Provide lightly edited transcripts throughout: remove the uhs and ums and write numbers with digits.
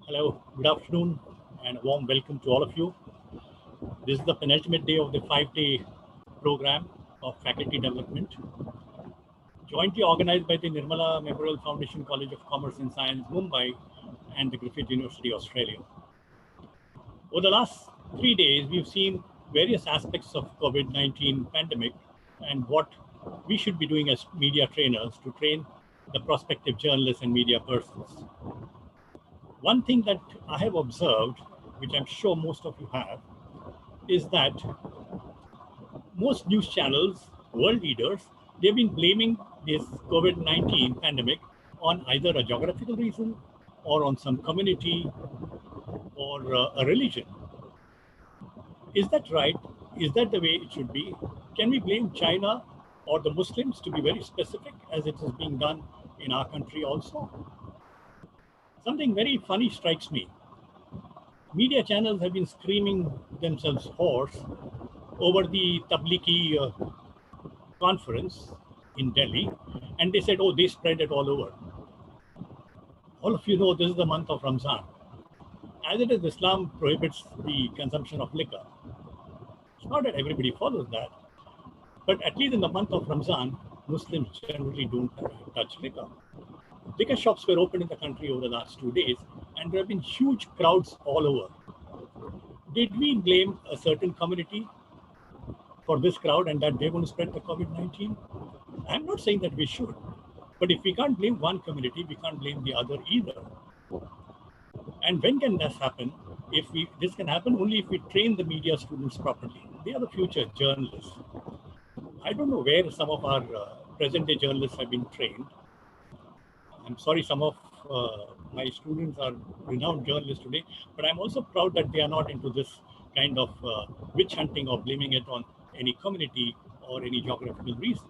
Hello, good afternoon, and a warm welcome to all of you. This is the penultimate day of the 5-day program of faculty development, jointly organized by the Nirmala Memorial Foundation College of Commerce and Science, Mumbai, and the Griffith University, Australia. Over the last 3 days, we've seen various aspects of COVID-19 pandemic and what we should be doing as media trainers to train the prospective journalists and media persons. One thing that I have observed, which I'm sure most of you have, is that most news channels, world leaders, they've been blaming this COVID-19 pandemic on either a geographical reason or on some community or a religion. Is that right? Is that the way it should be? Can we blame China or the Muslims, to be very specific, as it is being done in our country also? Something very funny strikes me. Media channels have been screaming themselves hoarse over the Tablighi conference in Delhi, and they said, oh, they spread it all over. All of you know this is the month of Ramzan. As it is, Islam prohibits the consumption of liquor. It's not that everybody follows that, but at least in the month of Ramzan, Muslims generally don't touch liquor. Liquor shops were opened in the country over the last 2 days, and there have been huge crowds all over. Did we blame a certain community for this crowd and that they're going to spread the COVID-19? I'm not saying that we should, but if we can't blame one community, we can't blame the other either. And when can this happen? This can happen only if we train the media students properly. They are the future journalists. I don't know where some of our present-day journalists have been trained. I'm sorry, some of my students are renowned journalists today, but I'm also proud that they are not into this kind of witch hunting or blaming it on any community or any geographical reason.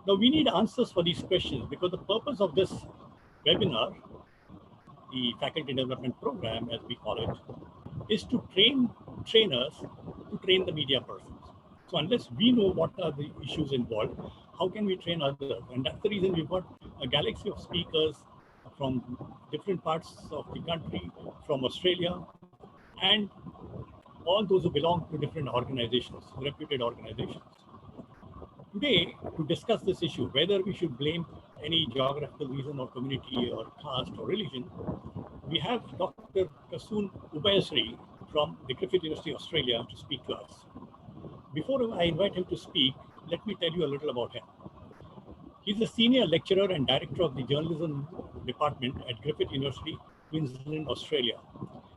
Now, we need answers for these questions, because the purpose of this webinar, the faculty development program, as we call it, is to train trainers to train the media persons. So unless we know what are the issues involved, how can we train others? And that's the reason we've got a galaxy of speakers from different parts of the country, from Australia, and all those who belong to different organizations, reputed organizations. Today, to discuss this issue, whether we should blame any geographical reason or community or caste or religion, we have Dr. Kasun Ubayasiri from the Griffith University, Australia, to speak to us. Before I invite him to speak, let me tell you a little about him. He's a senior lecturer and director of the journalism department at Griffith University, Queensland, Australia.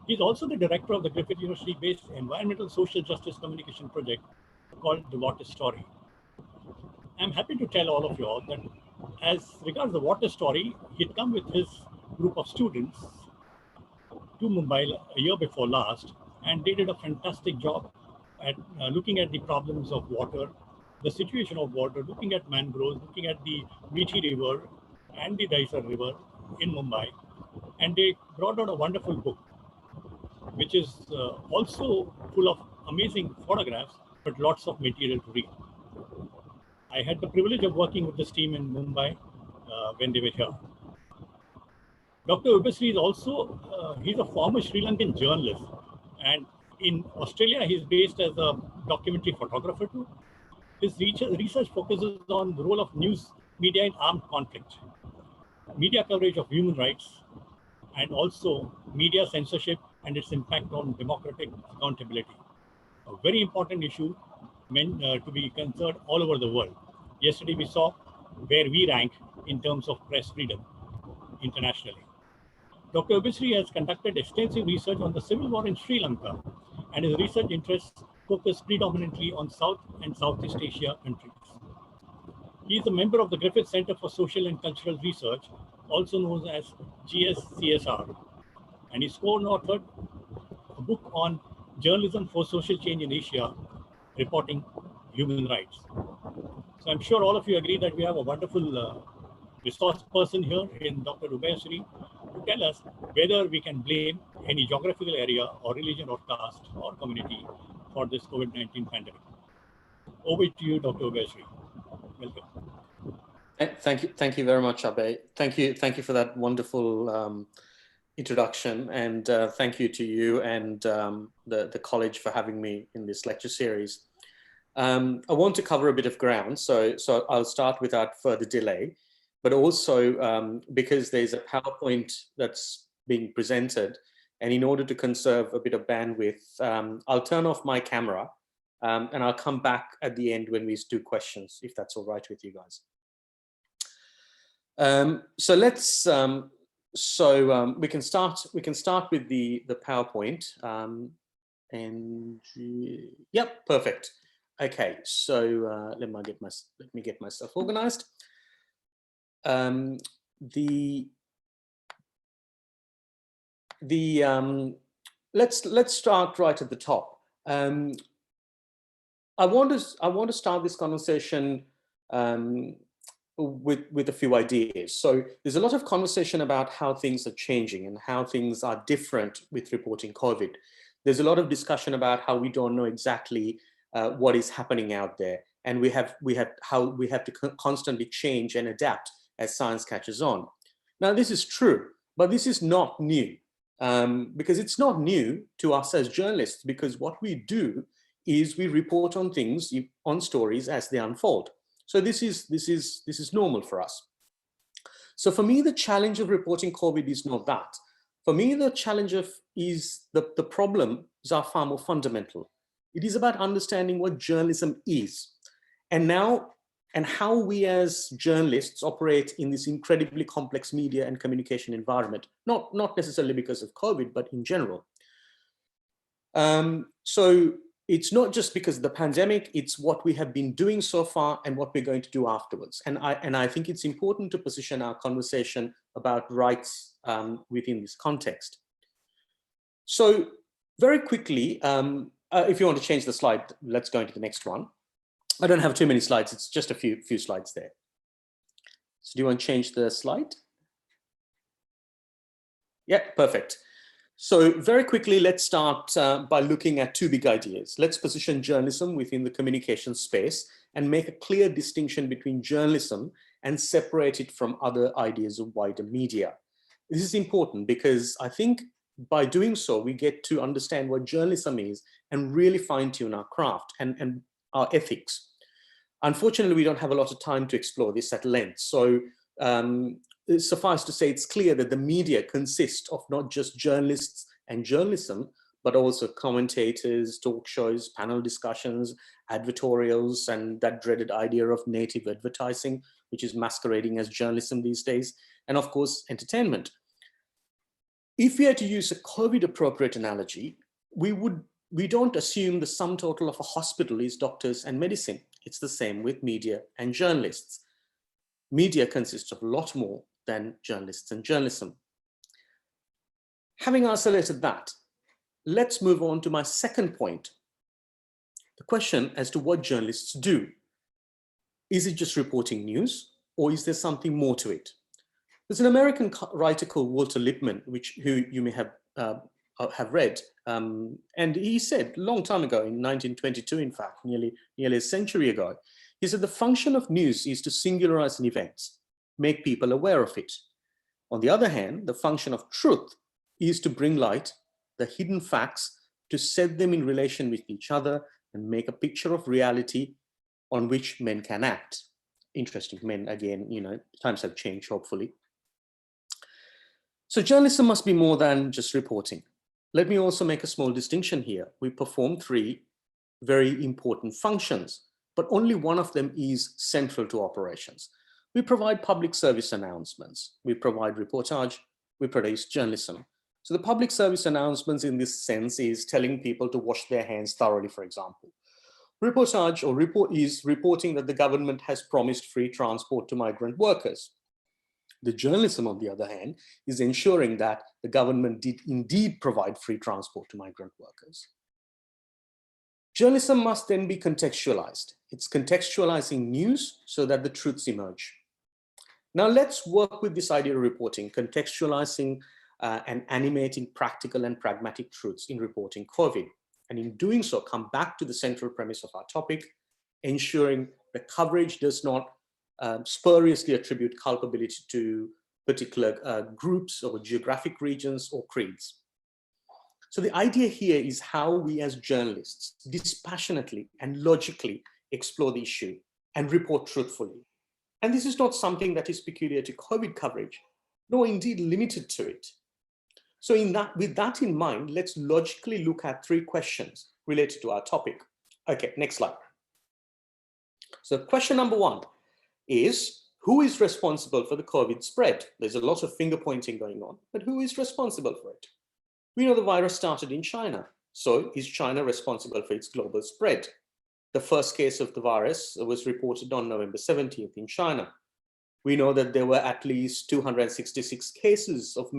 He's also the director of the Griffith University-based environmental social justice communication project called The Water Story. I'm happy to tell all of you all that as regards the Water Story, he'd come with his group of students to Mumbai a year before last, and they did a fantastic job at looking at the problems of water, the situation of water, looking at mangroves, looking at the Mithi River and the Daisar River in Mumbai. And they brought out a wonderful book, which is also full of amazing photographs, but lots of material to read. I had the privilege of working with this team in Mumbai when they were here. Dr. Ubayasiri is also, he's a former Sri Lankan journalist, and in Australia, he's based as a documentary photographer too. His research focuses on the role of news media in armed conflict, media coverage of human rights, and also media censorship and its impact on democratic accountability. A very important issue meant to be concerned all over the world. Yesterday, we saw where we rank in terms of press freedom internationally. Dr. Ubayasiri has conducted extensive research on the civil war in Sri Lanka, and his research interests focus predominantly on South and Southeast Asia countries. He is a member of the Griffith Center for Social and Cultural Research, also known as GSCSR, and he's co-authored a book on journalism for social change in Asia, reporting human rights. So I'm sure all of you agree that we have a wonderful resource person here in Dr. Ubayasiri to tell us whether we can blame any geographical area or religion or caste or community for this COVID-19 pandemic. Over to you, Dr. Ubayasiri. Welcome. Thank you very much, Abhay. Thank you for that wonderful introduction, and thank you to you and the college for having me in this lecture series. I want to cover a bit of ground, so I'll start without further delay, but also because there's a PowerPoint that's being presented, and in order to conserve a bit of bandwidth, I'll turn off my camera and I'll come back at the end when we do questions, if that's all right with you guys. So let's we can start with the PowerPoint, and yep, perfect. Okay, so let me get myself organized. Let's start right at the top. I want to start this conversation with a few ideas. So there's a lot of conversation about how things are changing and how things are different with reporting COVID. There's a lot of discussion about how we don't know exactly what is happening out there, and we have to constantly change and adapt as science catches on. Now this is true, but this is not new, because it's not new to us as journalists, because what we do is we report on things, on stories as they unfold. So this is normal for us. So for me, the challenge of reporting COVID is not that. For me, the challenge is the problems are far more fundamental. It is about understanding what journalism is, and how we as journalists operate in this incredibly complex media and communication environment. Not necessarily because of COVID, but in general. So it's not just because of the pandemic, it's what we have been doing so far and what we're going to do afterwards. And I think it's important to position our conversation about rights within this context. So very quickly, if you want to change the slide, let's go into the next one. I don't have too many slides, it's just a few slides there. So do you want to change the slide? Yeah, perfect. So very quickly, let's start by looking at two big ideas. Let's position journalism within the communication space and make a clear distinction between journalism and separate it from other ideas of wider media. This is important because I think by doing so, we get to understand what journalism is and really fine-tune our craft and our ethics. Unfortunately, we don't have a lot of time to explore this at length. So suffice to say, it's clear that the media consists of not just journalists and journalism, but also commentators, talk shows, panel discussions, advertorials, and that dreaded idea of native advertising, which is masquerading as journalism these days, and of course, entertainment. If we are to use a COVID-appropriate analogy, we don't assume the sum total of a hospital is doctors and medicine. It's the same with media and journalists. Media consists of a lot more than journalists and journalism. Having isolated that, let's move on to my second point. The question as to what journalists do. Is it just reporting news, or is there something more to it? There's an American writer called Walter Lippmann, who you may have read, and he said a long time ago, in 1922, in fact, nearly a century ago, he said the function of news is to singularize an event, make people aware of it. On the other hand, the function of truth is to bring light the hidden facts, to set them in relation with each other and make a picture of reality on which men can act. Interesting, men, again, you know, times have changed, hopefully. So journalism must be more than just reporting. Let me also make a small distinction here. We perform three very important functions, but only one of them is central to operations. We provide public service announcements. We provide reportage. We produce journalism. So the public service announcements in this sense is telling people to wash their hands thoroughly, for example. Reportage or is reporting that the government has promised free transport to migrant workers. The journalism, on the other hand, is ensuring that the government did indeed provide free transport to migrant workers. Journalism must then be contextualized. It's contextualizing news so that the truths emerge. Now let's work with this idea of reporting, contextualizing and animating practical and pragmatic truths in reporting COVID. And in doing so, come back to the central premise of our topic, ensuring the coverage does not spuriously attribute culpability to particular groups or geographic regions or creeds. So the idea here is how we as journalists dispassionately and logically explore the issue and report truthfully. And this is not something that is peculiar to COVID coverage, nor indeed limited to it. So with that in mind, let's logically look at 3 questions related to our topic. Okay, next slide. So question number 1 is, who is responsible for the COVID spread? There's a lot of finger pointing going on, but who is responsible for it? We know the virus started in China. So is China responsible for its global spread? The first case of the virus was reported on November 17th in China. We know that there were at least 266 cases of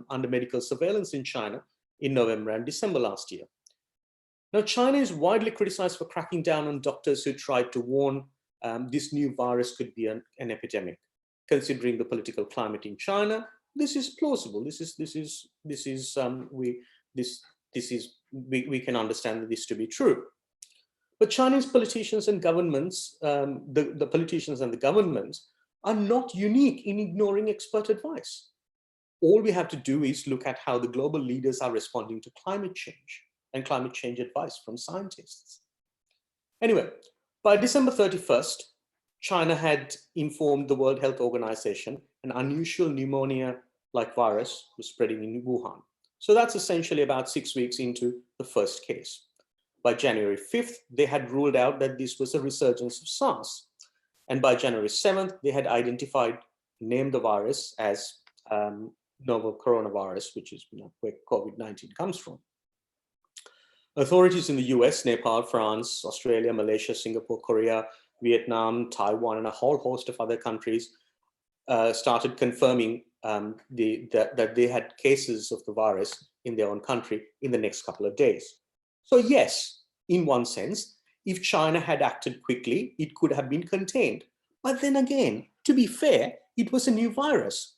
under medical surveillance in China in November and December last year. Now, China is widely criticized for cracking down on doctors who tried to warn this new virus could be an epidemic. Considering the political climate in China, this is plausible. We can understand this to be true. But Chinese politicians and governments, the politicians and the governments are not unique in ignoring expert advice. All we have to do is look at how the global leaders are responding to climate change and climate change advice from scientists. Anyway, by December 31st, China had informed the World Health Organization an unusual pneumonia-like virus was spreading in Wuhan. So that's essentially about 6 weeks into the first case. By January 5th, they had ruled out that this was a resurgence of SARS. And by January 7th, they had named the virus as novel coronavirus, which is where COVID-19 comes from. Authorities in the US, Nepal, France, Australia, Malaysia, Singapore, Korea, Vietnam, Taiwan, and a whole host of other countries started confirming that they had cases of the virus in their own country in the next couple of days. So yes, in one sense, if China had acted quickly, it could have been contained. But then again, to be fair, it was a new virus.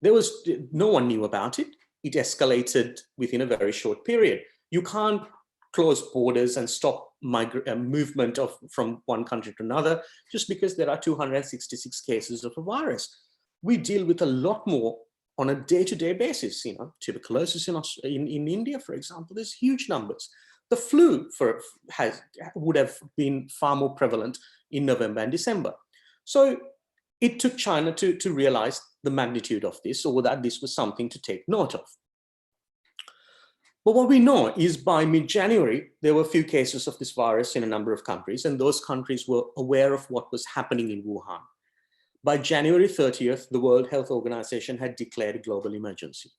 No one knew about it. It escalated within a very short period. You can't close borders and stop movement from one country to another just because there are 266 cases of a virus. We deal with a lot more on a day-to-day basis. Tuberculosis in India, for example, there's huge numbers. The flu would have been far more prevalent in November and December. So it took China to realize the magnitude of this, or that this was something to take note of. But what we know is by mid-January, there were a few cases of this virus in a number of countries, and those countries were aware of what was happening in Wuhan. By January 30th, the World Health Organization had declared a global emergency.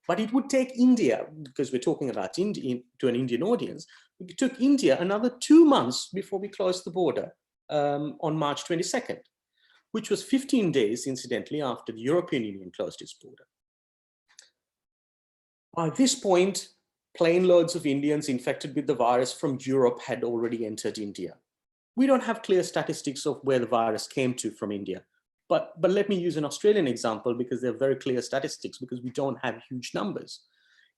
But it would take India, because we're talking about India, to an Indian audience, it took India another 2 months before we closed the border on March 22nd, which was 15 days, incidentally, after the European Union closed its border. By this point, plane loads of Indians infected with the virus from Europe had already entered India. We don't have clear statistics of where the virus came to from India. But let me use an Australian example because they're very clear statistics because we don't have huge numbers.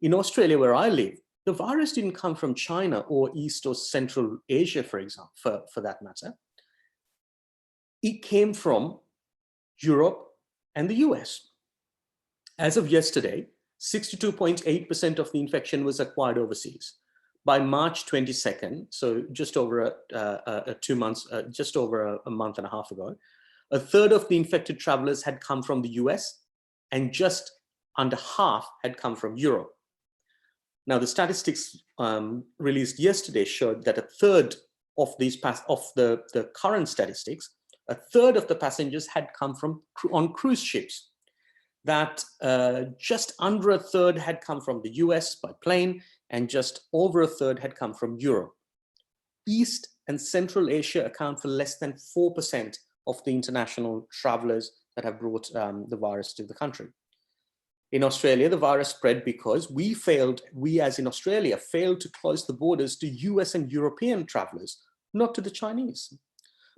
In Australia, where I live, the virus didn't come from China or East or Central Asia, for example, for that matter. It came from Europe and the US. As of yesterday, 62.8% of the infection was acquired overseas. By March 22nd, so just over 2 months, just over a month and a half ago, a third of the infected travelers had come from the US and just under half had come from Europe. Now, the statistics released yesterday showed that a third of the current statistics, a third of the passengers had come from on cruise ships. That just under a third had come from the US by plane and just over a third had come from Europe. East and Central Asia account for less than 4% of the international travelers that have brought the virus to the country. In Australia, the virus spread because we as in Australia, failed to close the borders to US and European travelers, not to the Chinese,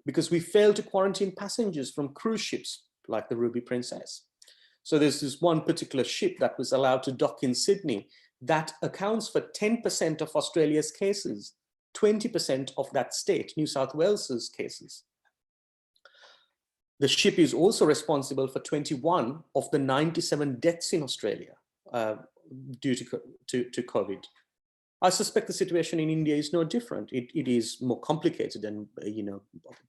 because we failed to quarantine passengers from cruise ships like the Ruby Princess. So there's this one particular ship that was allowed to dock in Sydney that accounts for 10% of Australia's cases, 20% of that state, New South Wales's cases. The ship is also responsible for 21 of the 97 deaths in Australia due to COVID. I suspect the situation in India is no different. It is more complicated and,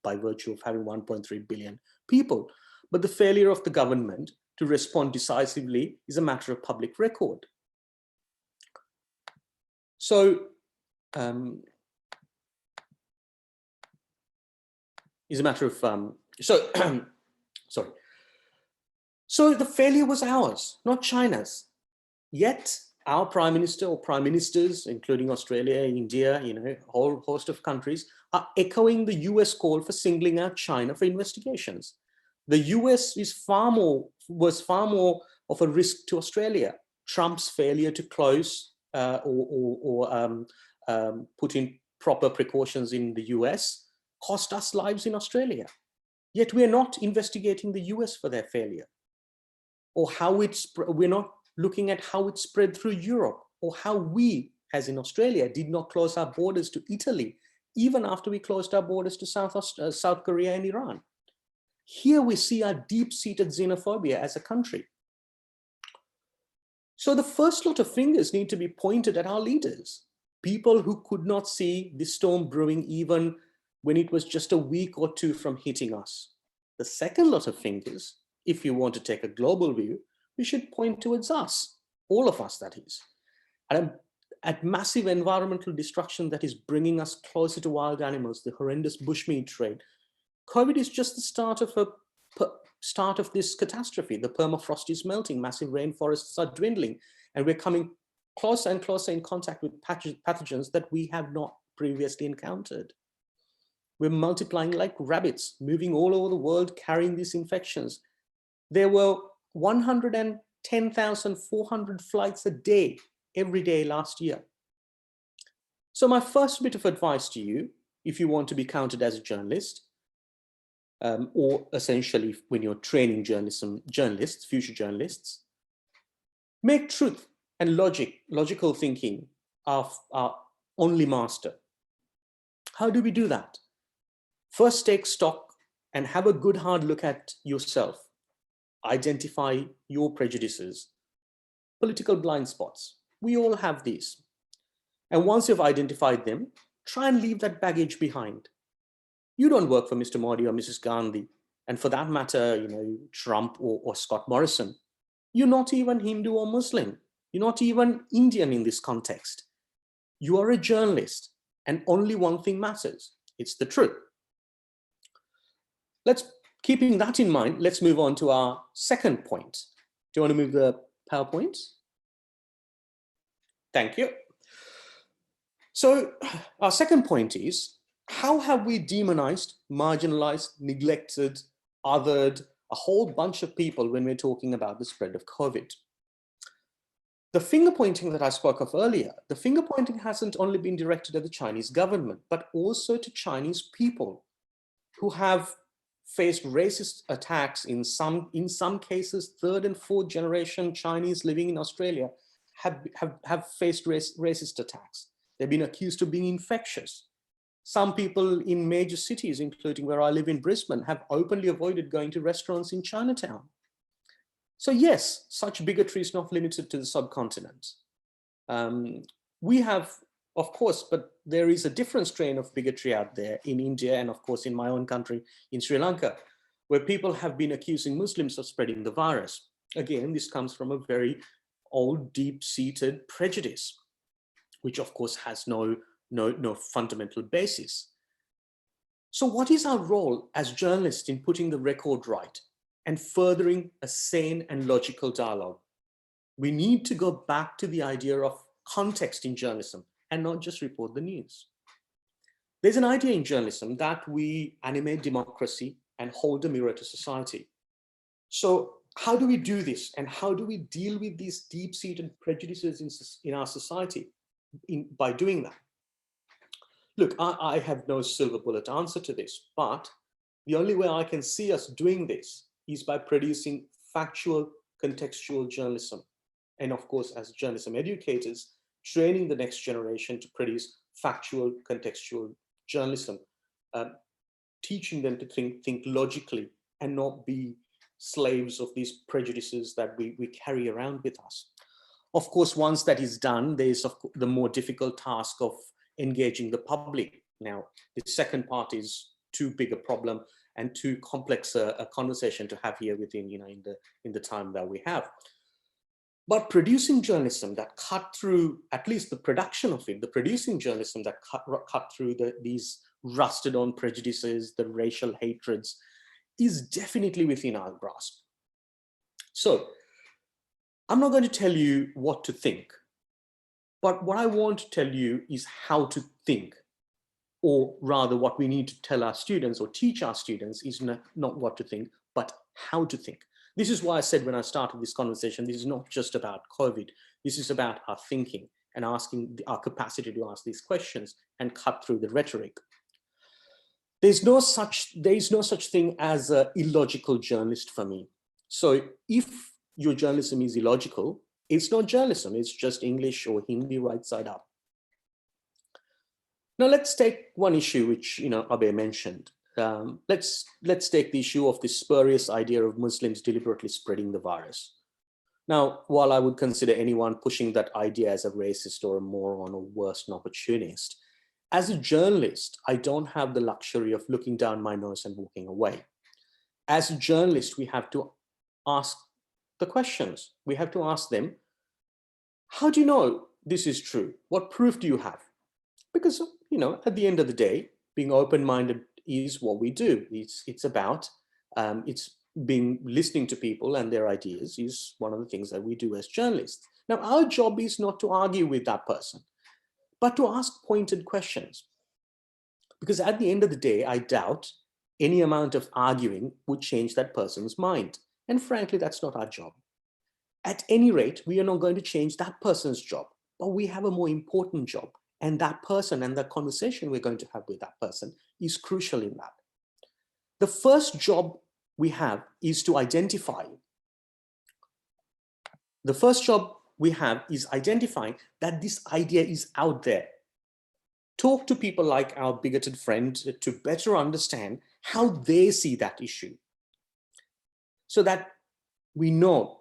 by virtue of having 1.3 billion people. But the failure of the government to respond decisively is a matter of public record. So, is a matter of, sorry. So the failure was ours, not China's. Yet our prime minister or prime ministers, including Australia, India, a whole host of countries, are echoing the US call for singling out China for investigations. The US was far more of a risk to Australia. Trump's failure to close or put in proper precautions in the US cost us lives in Australia. Yet we are not investigating the US for their failure, or we're not looking at how it spread through Europe, or how we, as in Australia, did not close our borders to Italy, even after we closed our borders to South Korea and Iran. Here we see our deep-seated xenophobia as a country. So the first lot of fingers need to be pointed at our leaders, people who could not see the storm brewing even when it was just a week or two from hitting us. The second lot of fingers, if you want to take a global view, we should point towards us, all of us, that is, at massive environmental destruction that is bringing us closer to wild animals, the horrendous bushmeat trade. COVID is just the start of this catastrophe. The permafrost is melting, massive rainforests are dwindling, and we're coming closer and closer in contact with pathogens that we have not previously encountered. We're multiplying like rabbits, moving all over the world, carrying these infections. There were 110,400 flights a day, every day last year. So my first bit of advice to you, if you want to be counted as a journalist, or essentially when you're training journalists, future journalists, make truth and logical thinking our only master. How do we do that? First, take stock and have a good hard look at yourself. Identify your prejudices, political blind spots. We all have these. And once you've identified them, try and leave that baggage behind. You don't work for Mr. Modi or Mrs. Gandhi, and for that matter, Trump or Scott Morrison. You're not even Hindu or Muslim. You're not even Indian in this context. You are a journalist, and only one thing matters. It's the truth. Keeping that in mind, let's move on to our second point. Do you want to move the PowerPoint? Thank you. So our second point is, how have we demonized, marginalized, neglected, othered a whole bunch of people when we're talking about the spread of COVID? The finger pointing that I spoke of earlier, the finger pointing hasn't only been directed at the Chinese government, but also to Chinese people who have faced racist attacks. In some cases, third and fourth generation Chinese living in Australia have faced racist attacks. They've been accused of being infectious. Some people in major cities, including where I live in Brisbane, have openly avoided going to restaurants in Chinatown. So yes, such bigotry is not limited to the subcontinent. We have, of course, but there is a different strain of bigotry out there in India and of course in my own country, in Sri Lanka, where people have been accusing Muslims of spreading the virus. Again, this comes from a very old, deep-seated prejudice, which of course has no fundamental basis. So what is our role as journalists in putting the record right and furthering a sane and logical dialogue? We need to go back to the idea of context in journalism and not just report the news. There's an idea in journalism that we animate democracy and hold a mirror to society. So how do we do this? And how do we deal with these deep-seated prejudices in our society by doing that? Look, I have no silver bullet answer to this, but the only way I can see us doing this is by producing factual, contextual journalism. And of course, as journalism educators, training the next generation to produce factual, contextual journalism, teaching them to think logically and not be slaves of these prejudices that we carry around with us. Of course, once that is done, there is the more difficult task of engaging the public. Now, the second part is too big a problem and too complex a conversation to have here within, in the time that we have. But producing journalism that cut through, at least the production of it, the producing journalism that cut through these rusted on prejudices, the racial hatreds, is definitely within our grasp. So I'm not going to tell you what to think, but what I want to tell you is how to think, or rather what we need to tell our students or teach our students is not what to think, but how to think. This is why I said when I started this conversation, this is not just about COVID. This is about our thinking and asking our capacity to ask these questions and cut through the rhetoric. There's no such thing as an illogical journalist for me. So if your journalism is illogical, it's not journalism, it's just English or Hindi right side up. Now let's take one issue which Abe mentioned. Let's take the issue of the spurious idea of Muslims deliberately spreading the virus. Now, while I would consider anyone pushing that idea as a racist or a moron or worse, an opportunist, as a journalist, I don't have the luxury of looking down my nose and walking away. As a journalist, we have to ask the questions. We have to ask them, how do you know this is true? What proof do you have? Because, at the end of the day, being open-minded is what we do. It's about, listening to people and their ideas is one of the things that we do as journalists. Now, our job is not to argue with that person, but to ask pointed questions. Because at the end of the day, I doubt any amount of arguing would change that person's mind. And frankly, that's not our job. At any rate, we are not going to change that person's job, but we have a more important job. And that person and the conversation we're going to have with that person is crucial in that. The first job we have is to identify. The first job we have is identifying that this idea is out there. Talk to people like our bigoted friend to better understand how they see that issue, so that we know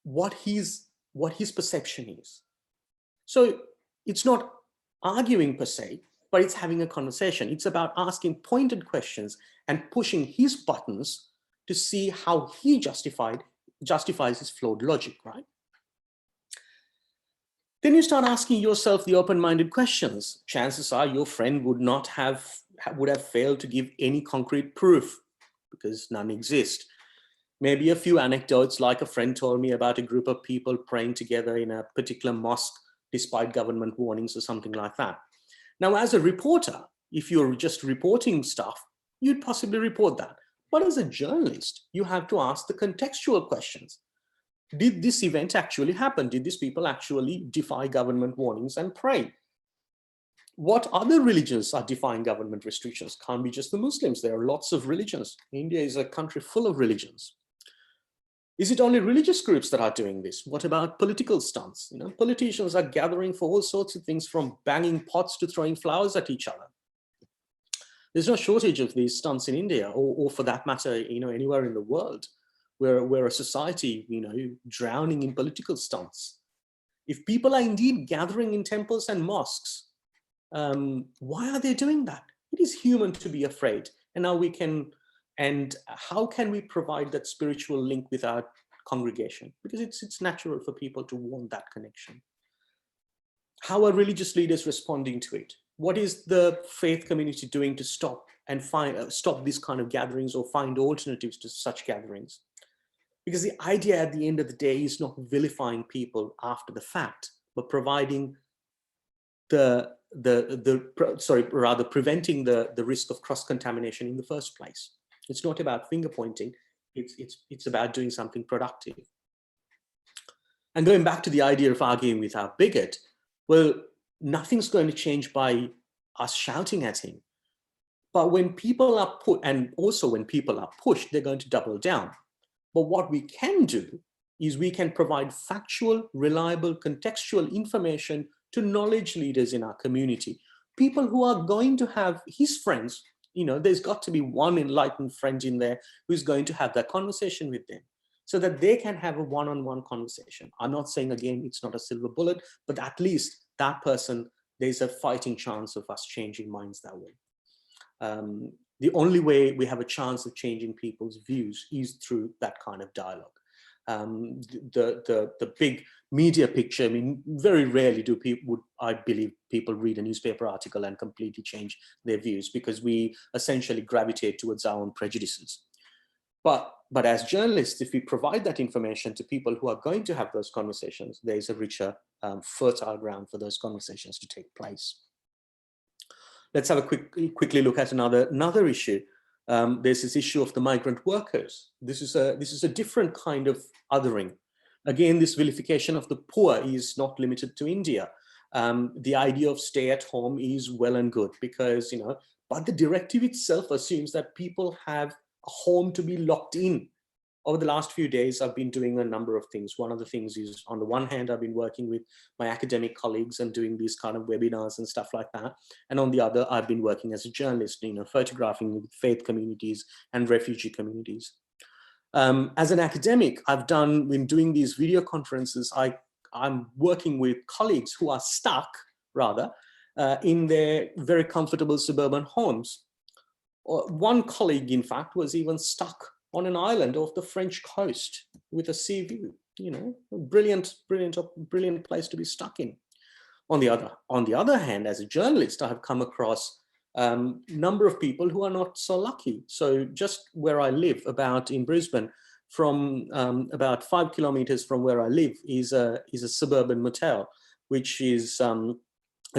what his perception is. So it's not arguing per se, but it's having a conversation. It's about asking pointed questions and pushing his buttons to see how he justifies his flawed logic, right? Then you start asking yourself the open-minded questions. Chances are your friend would have failed to give any concrete proof because none exist. Maybe a few anecdotes, like a friend told me about a group of people praying together in a particular mosque despite government warnings or something like that. Now, as a reporter, if you're just reporting stuff, you'd possibly report that. But as a journalist, you have to ask the contextual questions. Did this event actually happen? Did these people actually defy government warnings and pray? What other religions are defying government restrictions? Can't be just the Muslims. There are lots of religions. India is a country full of religions. Is it only religious groups that are doing this? What about political stunts? Politicians are gathering for all sorts of things, from banging pots to throwing flowers at each other. There's no shortage of these stunts in India, or for that matter, anywhere in the world, where a society, drowning in political stunts. If people are indeed gathering in temples and mosques, why are they doing that? It is human to be afraid. And now and how can we provide that spiritual link with our congregation? Because it's natural for people to want that connection. How are religious leaders responding to it? What is the faith community doing to stop these kind of gatherings or find alternatives to such gatherings? Because the idea at the end of the day is not vilifying people after the fact, but providing preventing the risk of cross-contamination in the first place. It's not about finger pointing, it's about doing something productive. And going back to the idea of arguing with our bigot, well, nothing's going to change by us shouting at him. But when people are when people are pushed, they're going to double down. But what we can do is we can provide factual, reliable, contextual information to knowledge leaders in our community, people who are going to have his friends there's got to be one enlightened friend in there who's going to have that conversation with them so that they can have a one-on-one conversation. I'm not saying, again, it's not a silver bullet, but at least that person, there's a fighting chance of us changing minds that way. The only way we have a chance of changing people's views is through that kind of dialogue. The big media picture, I mean, very rarely I believe people read a newspaper article and completely change their views, because we essentially gravitate towards our own prejudices. But as journalists, if we provide that information to people who are going to have those conversations, there's a richer, fertile ground for those conversations to take place. Let's have a quickly look at another issue. There's this issue of the migrant workers. This is a different kind of othering. Again, this vilification of the poor is not limited to India. The idea of stay at home is well and good because, but the directive itself assumes that people have a home to be locked in. Over the last few days, I've been doing a number of things. One of the things is, on the one hand, I've been working with my academic colleagues and doing these kind of webinars and stuff like that. And on the other, I've been working as a journalist, photographing with faith communities and refugee communities. As an academic, when doing these video conferences, I'm working with colleagues who are stuck, rather, in their very comfortable suburban homes. One colleague, in fact, was even stuck on an island off the French coast with a sea view, a brilliant place to be stuck in. On the other hand, as a journalist, I have come across a number of people who are not so lucky. So just where I live, in Brisbane, from about 5 kilometers from where I live is a suburban motel, which is a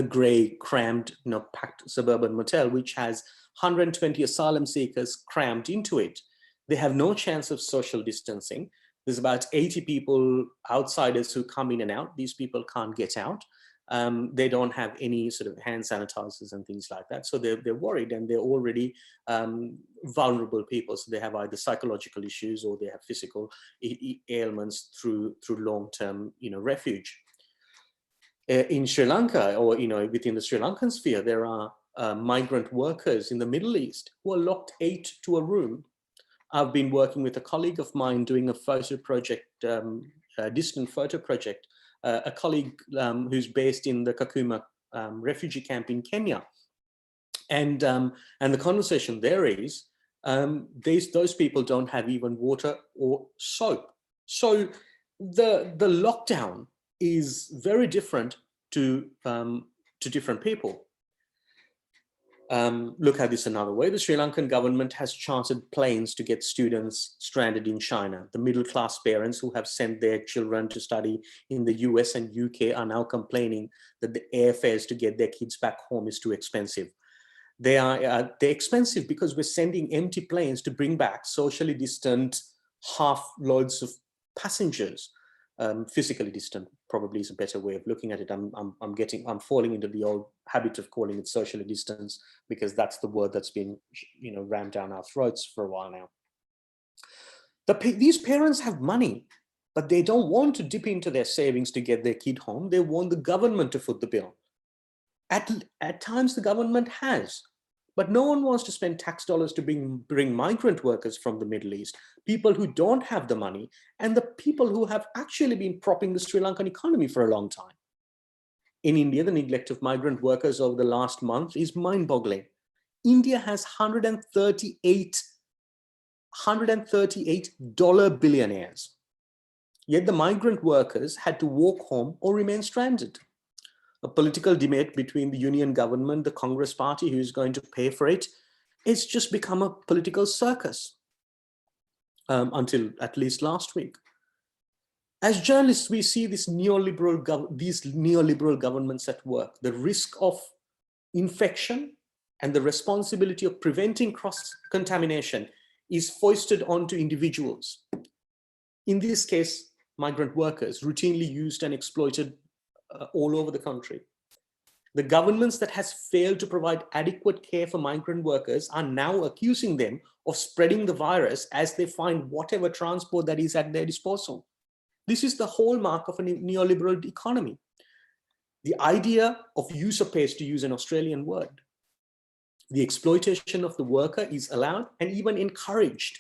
grey, crammed, packed suburban motel, which has 120 asylum seekers crammed into it. They have no chance of social distancing. There's about 80 people, outsiders, who come in and out. These people can't get out. They don't have any sort of hand sanitizers and things like that. So they're worried, and they're already vulnerable people. So they have either psychological issues or they have physical ailments through long-term, refuge. In Sri Lanka, or within the Sri Lankan sphere, there are migrant workers in the Middle East who are locked 8 to a room. I've been working with a colleague of mine doing a photo project, a distant photo project, a colleague who's based in the Kakuma refugee camp in Kenya. And the conversation there is, those people don't have even water or soap. So the lockdown is very different to different people. Look at this another way. The Sri Lankan government has chartered planes to get students stranded in China. The middle-class parents who have sent their children to study in the US and UK are now complaining that the airfares to get their kids back home is too expensive. They're expensive because we're sending empty planes to bring back socially distant half loads of passengers. Physically distant probably is a better way of looking at it. I'm falling into the old habit of calling it socially distance because that's the word that's been, rammed down our throats for a while now. These parents have money, but they don't want to dip into their savings to get their kid home. They want the government to foot the bill. At times the government has, but no one wants to spend tax dollars to bring migrant workers from the Middle East, people who don't have the money, and the people who have actually been propping the Sri Lankan economy for a long time. In India, the neglect of migrant workers over the last month is mind-boggling. India has 138 dollar billionaires, yet the migrant workers had to walk home or remain stranded. A political debate between the union government, the Congress party, who's going to pay for it, it's just become a political circus until at least last week. As journalists, we see these neoliberal governments at work. The risk of infection and the responsibility of preventing cross-contamination is foisted onto individuals. In this case, migrant workers, routinely used and exploited all over the country. The governments that has failed to provide adequate care for migrant workers are now accusing them of spreading the virus as they find whatever transport that is at their disposal. This is the hallmark of a neoliberal economy. The idea of user pays, to use an Australian word. The exploitation of the worker is allowed and even encouraged.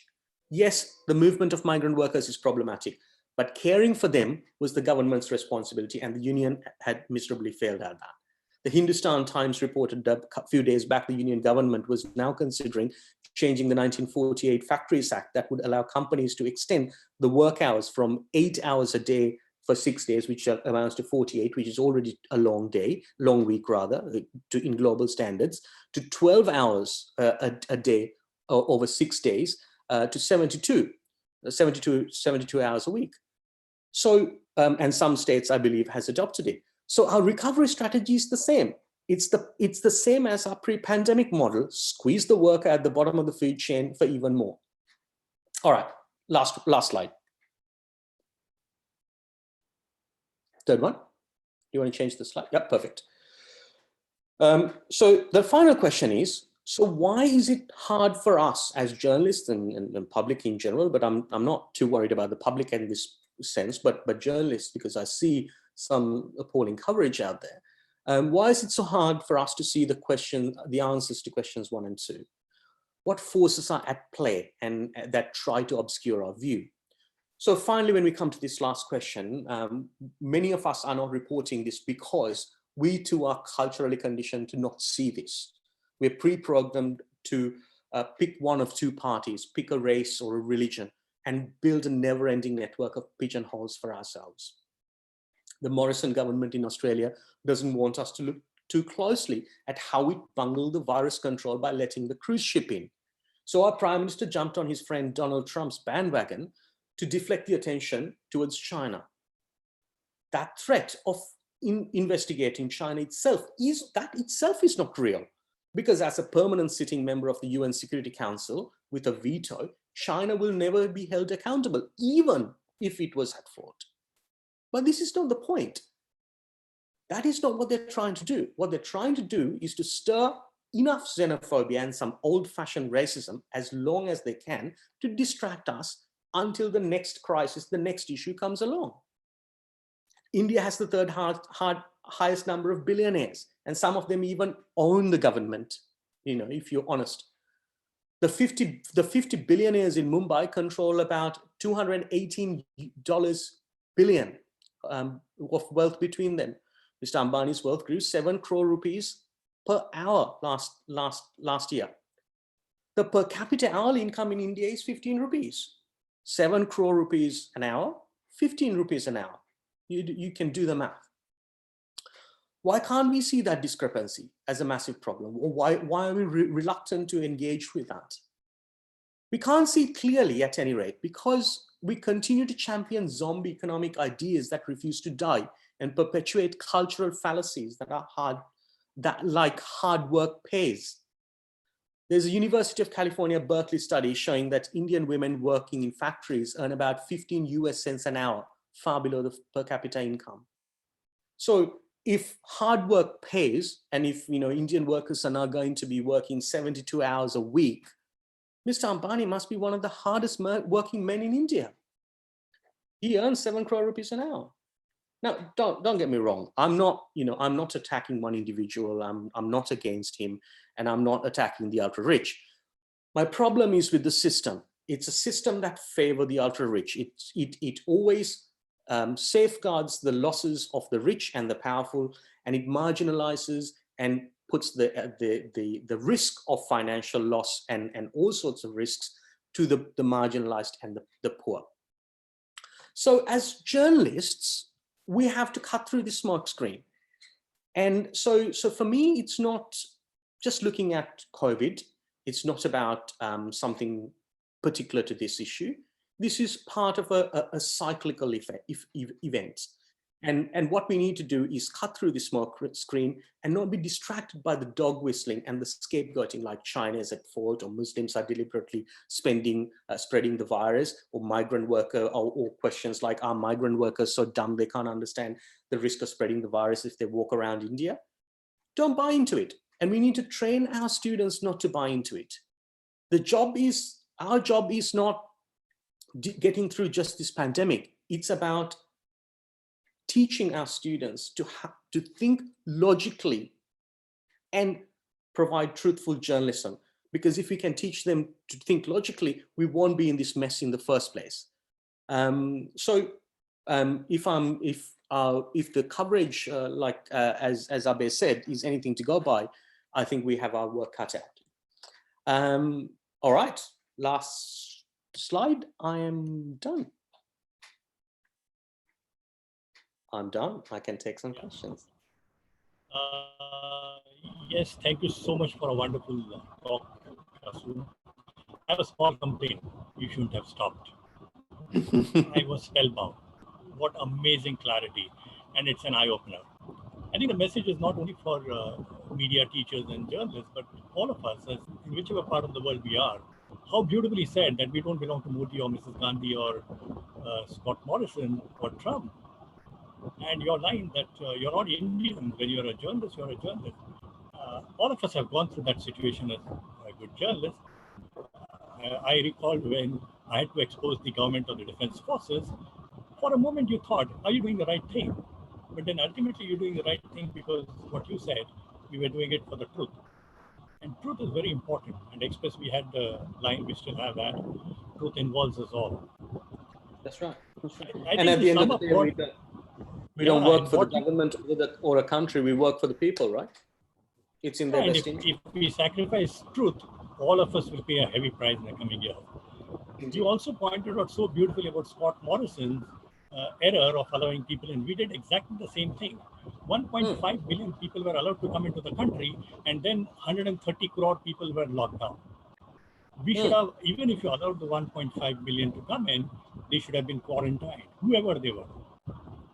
Yes, the movement of migrant workers is problematic, but caring for them was the government's responsibility, and the union had miserably failed at that. The Hindustan Times reported a few days back the union government was now considering changing the 1948 Factories Act that would allow companies to extend the work hours from 8 hours a day for 6 days, which amounts to 48, which is already a long week rather, in global standards, to 12 hours a day over 6 days, to 72 hours a week. So, and some states, I believe, has adopted it. So our recovery strategy is the same. It's the same as our pre-pandemic model: squeeze the worker at the bottom of the food chain for even more. All right, last slide. Third one. Do you want to change the slide? Yep, perfect. So the final question is, so why is it hard for us as journalists and public in general, but I'm not too worried about the public in this sense, but journalists, because I see some appalling coverage out there. Why is it so hard for us to see the answers to questions 1 and 2? What forces are at play and that try to obscure our view? So finally, when we come to this last question, many of us are not reporting this because we too are culturally conditioned to not see this. We're pre-programmed to pick one of two parties, pick a race or a religion, and build a never-ending network of pigeonholes for ourselves. The Morrison government in Australia doesn't want us to look too closely at how it bungled the virus control by letting the cruise ship in. So our Prime Minister jumped on his friend Donald Trump's bandwagon to deflect the attention towards China. That threat of investigating China itself is not real, because as a permanent sitting member of the UN Security Council with a veto, China will never be held accountable, even if it was at fault. But this is not the point. That is not what they're trying to do. What they're trying to do is to stir enough xenophobia and some old-fashioned racism as long as they can to distract us until the next crisis, the next issue comes along. India has the third highest number of billionaires, and some of them even own the government, if you're honest. The 50 billionaires in Mumbai control about $218 billion of wealth between them. Mr. Ambani's wealth grew 7 crore rupees per hour last year. The per capita hourly income in India is 15 rupees. 7 crore rupees an hour, 15 rupees an hour. You can do the math. Why can't we see that discrepancy as a massive problem? Or why are we reluctant to engage with that? We can't see it clearly at any rate because we continue to champion zombie economic ideas that refuse to die and perpetuate cultural fallacies that like hard work pays. There's a University of California, Berkeley study showing that Indian women working in factories earn about 15 US cents an hour, far below the per capita income. So if hard work pays, and if Indian workers are now going to be working 72 hours a week, Mr. Ambani must be one of the hardest working men in India. He earns 7 crore rupees an hour. Now, don't get me wrong. I'm not attacking one individual. I'm not against him, and I'm not attacking the ultra rich. My problem is with the system. It's a system that favors the ultra rich. It always safeguards the losses of the rich and the powerful, and it marginalizes and puts the risk of financial loss and all sorts of risks to the marginalized and the poor. So as journalists, we have to cut through the smoke screen. And so for me, it's not just looking at COVID. It's not about something particular to this issue. This is part of a cyclical event. And what we need to do is cut through the smoke screen and not be distracted by the dog whistling and the scapegoating, like China is at fault, or Muslims are deliberately spreading the virus, or migrant worker, or questions like, are migrant workers so dumb they can't understand the risk of spreading the virus if they walk around India? Don't buy into it. And we need to train our students not to buy into it. Our job is not getting through just this pandemic. It's about teaching our students to think logically and provide truthful journalism. Because if we can teach them to think logically, we won't be in this mess in the first place. If the coverage, as Abe said, is anything to go by, I think we have our work cut out. All right, last slide. I am done. I'm done. I can take some questions. Yes, thank you so much for a wonderful talk, Kasun. I have a small complaint. You shouldn't have stopped. I was spellbound. What amazing clarity. And it's an eye-opener. I think the message is not only for media teachers and journalists, but all of us, as in whichever part of the world we are. How beautifully said that we don't belong to Modi or Mrs. Gandhi or Scott Morrison or Trump. And your line that you're not Indian, when you're a journalist, you're a journalist. All of us have gone through that situation as a good journalist. I recall when I had to expose the government of the defense forces, for a moment you thought, are you doing the right thing? But then ultimately you're doing the right thing because what you said, we were doing it for the truth. And truth is very important. And Express, we had the line, we still have that. Truth involves us all. That's right. That's right. And at the end of the day, we don't work for the government or a country, we work for the people, right? It's in their best interest. If we sacrifice truth, all of us will pay a heavy price in the coming year. You also pointed out so beautifully about Scott Morrison's error of allowing people in. We did exactly the same thing. 1.5 billion people were allowed to come into the country, and then 130 crore people were locked down. We should have, even if you allowed the 1.5 billion to come in, they should have been quarantined, whoever they were.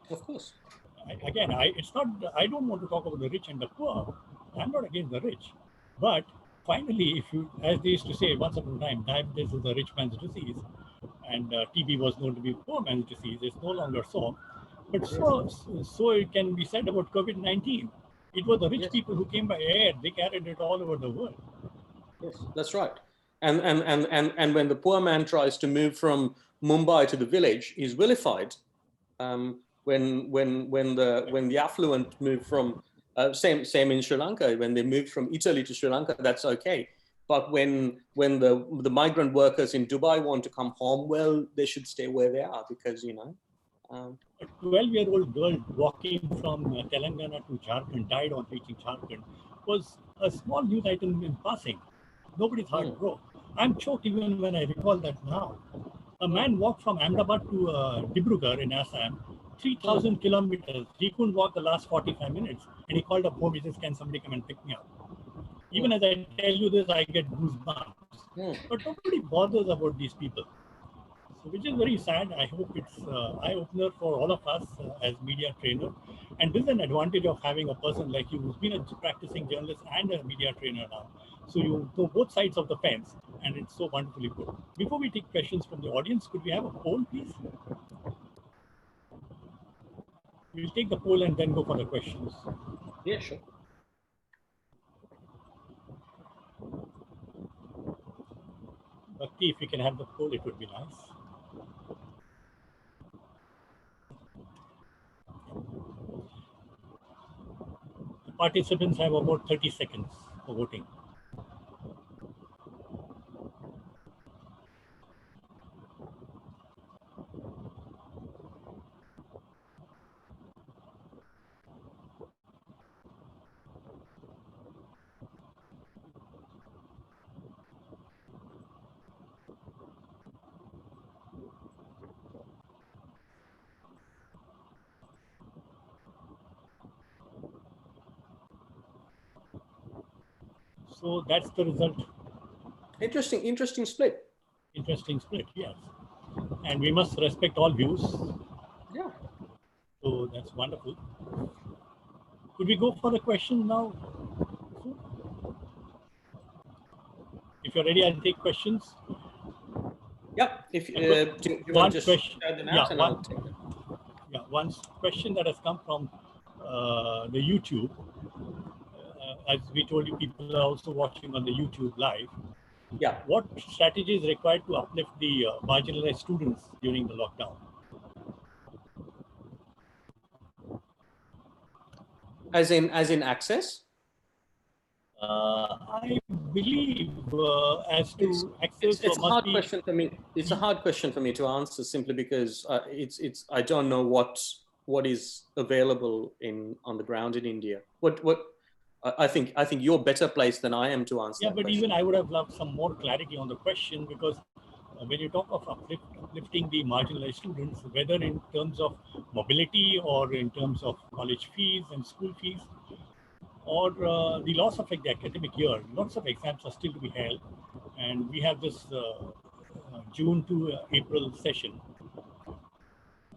Of course. Again, it's not. I don't want to talk about the rich and the poor. I'm not against the rich, but finally, if you, as they used to say once upon a time, diabetes is a rich man's disease, and TB was known to be a poor man's disease. It's no longer so. But so it can be said about COVID-19. It was the rich people who came by air. They carried it all over the world. Yes, that's right. And when the poor man tries to move from Mumbai to the village, he's vilified. When the affluent move from same in Sri Lanka, when they moved from Italy to Sri Lanka, that's okay. But when the migrant workers in Dubai want to come home, well, they should stay where they are because, you know. A 12-year-old girl walking from Telangana to Jharkhand died on reaching Jharkhand was a small news item in passing. Nobody's heart broke. I'm choked even when I recall that now. A man walked from Ahmedabad to Dibrugarh in Assam, 3,000 kilometers. He couldn't walk the last 45 minutes. And he called up home. He says, can somebody come and pick me up? Even as I tell you this, I get goosebumps. But nobody bothers about these people. So, which is very sad. I hope it's eye-opener for all of us as media trainers. And this is an advantage of having a person like you who's been a practicing journalist and a media trainer now. So you know both sides of the fence, and it's so wonderfully good. Before we take questions from the audience, could we have a poll, please? We'll take the poll and then go for the questions. Yeah, sure. Bhakti, if we can have the poll, it would be nice. The participants have about 30 seconds for voting. So that's the result. Interesting split. Interesting split, yes. And we must respect all views. Yeah. So that's wonderful. Could we go for the question now? If you're ready, I'll take questions. Yeah. If you want to just share them out, and I'll take them. Yeah, one question that has come from the YouTube. As we told you, people are also watching on the YouTube live. Yeah. What strategy is required to uplift the marginalized students during the lockdown? As in access? I believe as to access, It's a must hard be. question for me. It's a hard question for me to answer simply because I don't know what is available on the ground in India. I think you're better placed than I am to answer Yeah, that but question. even I would have loved some more clarity on the question, because when you talk of uplifting the marginalized students, whether in terms of mobility or in terms of college fees and school fees, or the loss of the academic year, lots of exams are still to be held, and we have this June to April session.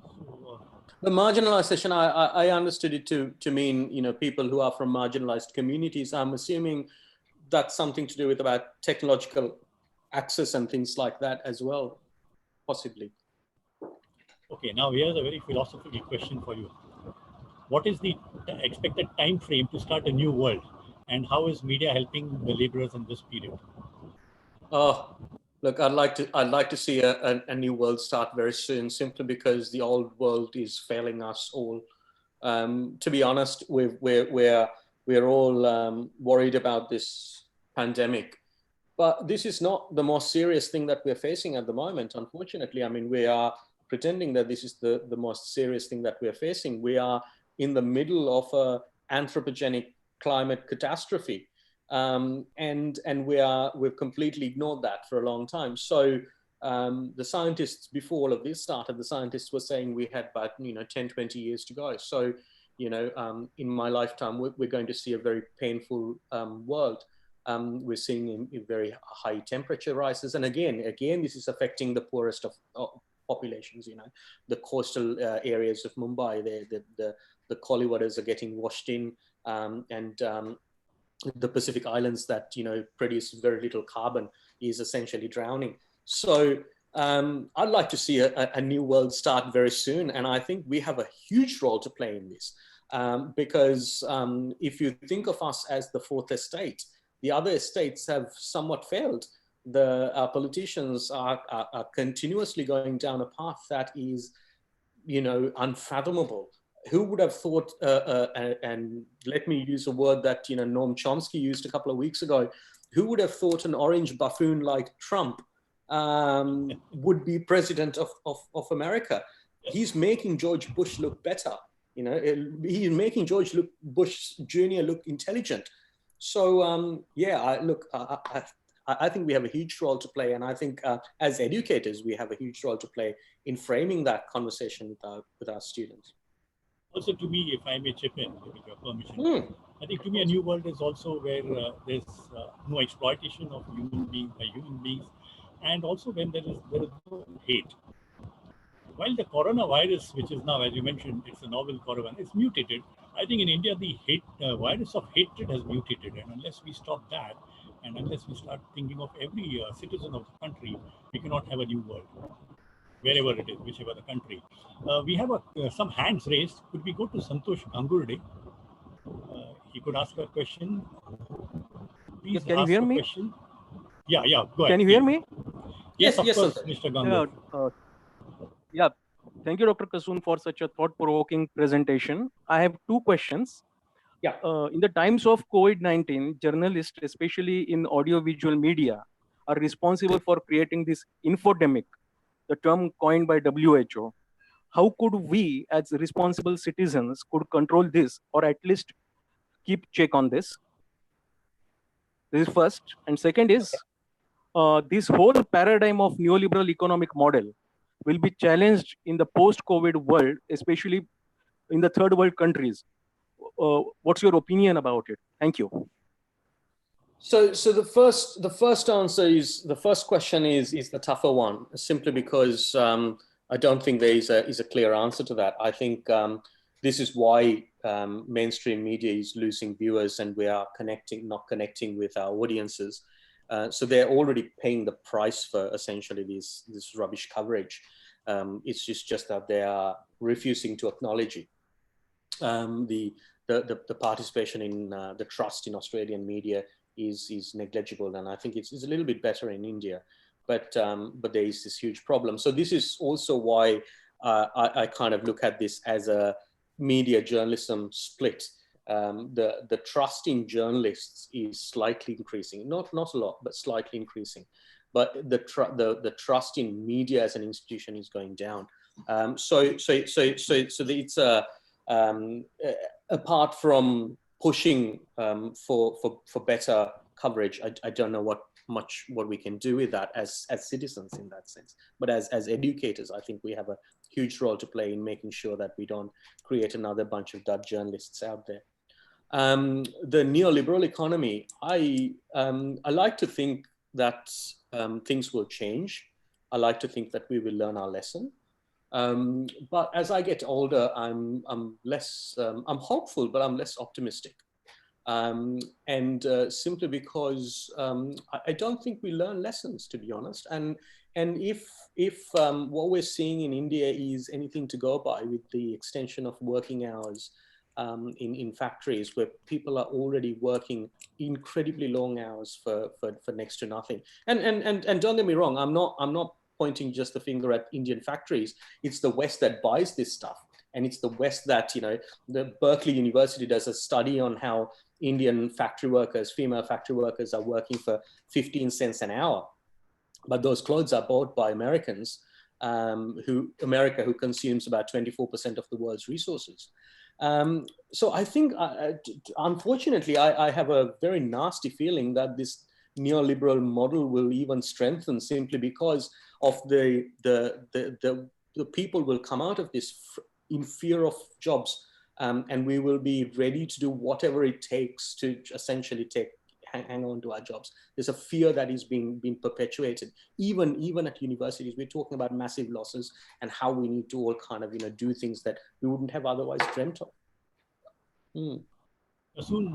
So, the marginalization, I understood it to mean, people who are from marginalized communities. I'm assuming that's something to do with about technological access and things like that as well, possibly. okay, now here's a very philosophical question for you. What is the expected time frame to start a new world, and how is media helping the laborers in this period? Oh, look, I'd like to see a new world start very soon, simply because the old world is failing us all. To be honest, we're all worried about this pandemic, but this is not the most serious thing that we're facing at the moment. Unfortunately, I mean, we are pretending that this is the most serious thing that we're facing. We are in the middle of a anthropogenic climate catastrophe. And we've completely ignored that for a long time. So the scientists, before all of this started, the scientists were saying we had about 10, 20 years to go. So in my lifetime, we're going to see a very painful world. We're seeing a very high temperature rises, and again, this is affecting the poorest of populations. The coastal areas of Mumbai, the collie waters are getting washed in, and the Pacific Islands that produce very little carbon is essentially drowning. So I'd like to see a new world start very soon, and I think we have a huge role to play in this, because if you think of us as the fourth estate, the other estates have somewhat failed. Our politicians are continuously going down a path that is unfathomable. Who would have thought, and let me use a word that Noam Chomsky used a couple of weeks ago, who would have thought an orange buffoon like Trump would be president of America? He's making George Bush look better. He's making George Bush Jr. look intelligent. So I think we have a huge role to play, and I think as educators we have a huge role to play in framing that conversation with our students. Also, to me, if I may chip in, with your permission, I think to me a new world is also where there's no exploitation of human beings by human beings, and also when there is no hate. While the coronavirus, which is now, as you mentioned, it's a novel coronavirus, it's mutated. I think in India the virus of hatred has mutated, and unless we stop that, and unless we start thinking of every citizen of the country, we cannot have a new world. Wherever it is, whichever the country. We have some hands raised. Could we go to Santosh Gangurde? He could ask a question. Please can you hear me? Question. Yeah, go ahead. Can you hear me? Yes, of course, Mr. Gangurde. Yeah, thank you, Dr. Kasun, for such a thought-provoking presentation. I have two questions. Yeah. In the times of COVID-19, journalists, especially in audiovisual media, are responsible for creating this infodemic, the term coined by WHO. How could we, as responsible citizens, could control this, or at least keep check on this? This is first. And second is, this whole paradigm of neoliberal economic model will be challenged in the post-COVID world, especially in the third world countries. What's your opinion about it? Thank you. So the first answer is, the first question is the tougher one, simply because I don't think there is a clear answer to that. I think this is why mainstream media is losing viewers, and we are not connecting with our audiences. So they're already paying the price for essentially this rubbish coverage. It's just that they are refusing to acknowledge it. The participation in the trust in Australian media is negligible, and I think it's a little bit better in India, but there is this huge problem. So this is also why I kind of look at this as a media journalism split. the trust in journalists is slightly increasing, not a lot, but slightly increasing. But the trust in media as an institution is going down. So it's apart from pushing for better coverage, I don't know what we can do with that as citizens in that sense. But as educators, I think we have a huge role to play in making sure that we don't create another bunch of dud journalists out there. The neoliberal economy, I like to think that things will change. I like to think that we will learn our lesson. But as I get older, I'm less, I'm hopeful, but I'm less optimistic. Simply because I don't think we learn lessons, to be honest. And if what we're seeing in India is anything to go by, with the extension of working hours in factories where people are already working incredibly long hours for next to nothing. And don't get me wrong, I'm not pointing just the finger at Indian factories. It's the West that buys this stuff. And it's the West that, the Berkeley University does a study on how Indian factory workers, female factory workers, are working for 15 cents an hour. But those clothes are bought by Americans, who consumes about 24% of the world's resources. So I think, unfortunately, I have a very nasty feeling that this neoliberal model will even strengthen, simply because of the people will come out of this in fear of jobs, and we will be ready to do whatever it takes to essentially hang on to our jobs. There's a fear that is being perpetuated, even at universities. We're talking about massive losses and how we need to all kind of do things that we wouldn't have otherwise dreamt of. Soon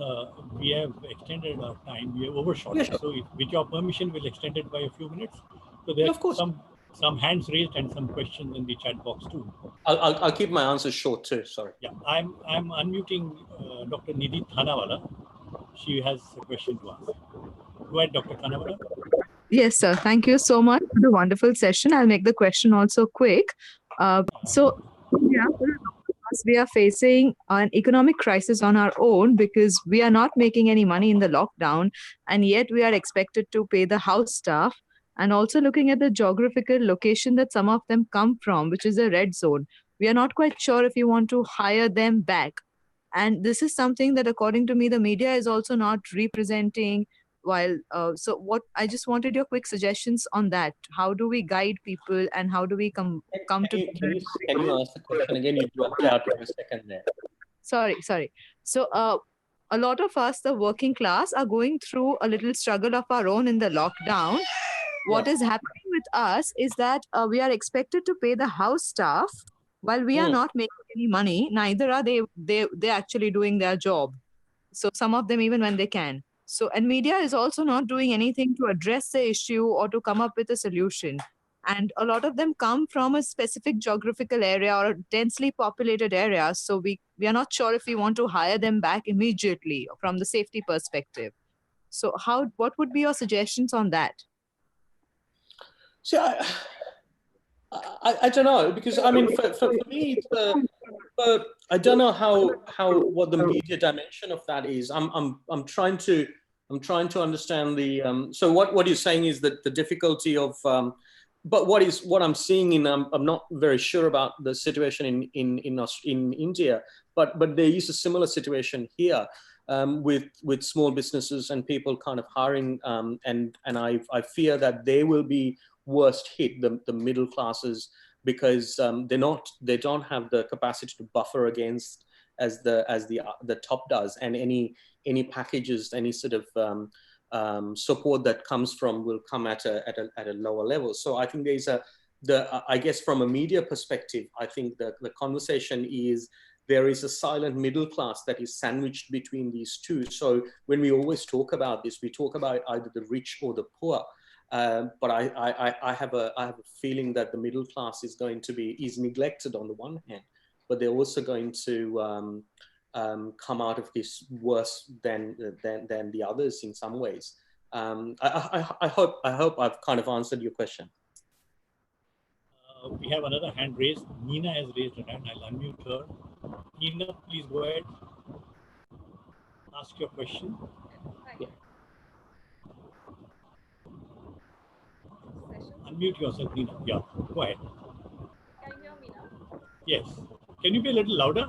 we have extended our time. We have overshot. Yeah, sure. So, with your permission, we'll extend it by a few minutes. So there are some hands raised and some questions in the chat box too. I'll keep my answers short too. Sorry. Yeah, I'm unmuting Dr. Nidhi Thanawala. She has a question to ask. Go ahead, Dr. Thanawala. Yes, sir. Thank you so much for the wonderful session. I'll make the question also quick. We are facing an economic crisis on our own because we are not making any money in the lockdown, and yet we are expected to pay the house staff. And also looking at the geographical location that some of them come from, which is a red zone, we are not quite sure if you want to hire them back. And this is something that, according to me, the media is also not representing. So what I just wanted your quick suggestions on that. How do we guide people, and how do we come to? Can you ask the question again? You dropped out for a second there. Sorry. So a lot of us, the working class, are going through a little struggle of our own in the lockdown. What is happening with us is that we are expected to pay the house staff while we are not making any money. Neither are they're actually doing their job. So some of them, even when they can. So, and media is also not doing anything to address the issue or to come up with a solution. And a lot of them come from a specific geographical area or a densely populated area. So we are not sure if we want to hire them back immediately from the safety perspective. So what would be your suggestions on that? See, I don't know, because I mean, for me, I don't know what the media dimension of that is. I'm trying to understand the. So what you're saying is that the difficulty of, but what I'm seeing in, I'm not very sure about the situation in India, but there is a similar situation here. With small businesses and people kind of hiring, and I fear that they will be worst hit, the middle classes, because they don't have the capacity to buffer against as the top does, and any packages, any sort of support that comes from will come at a lower level. So I think there's I guess from a media perspective, I think the conversation is, there is a silent middle class that is sandwiched between these two. So when we always talk about this, we talk about either the rich or the poor. But I have a feeling that the middle class is neglected on the one hand, but they're also going to come out of this worse than the others in some ways. I hope I've kind of answered your question. We have another hand raised. Nina has raised her hand. I'll unmute her. Nina, please go ahead. ask your question. Hi. Yeah. Session. Unmute yourself, Nina. Yeah, go ahead. Can you hear me now? Yes. Can you be a little louder?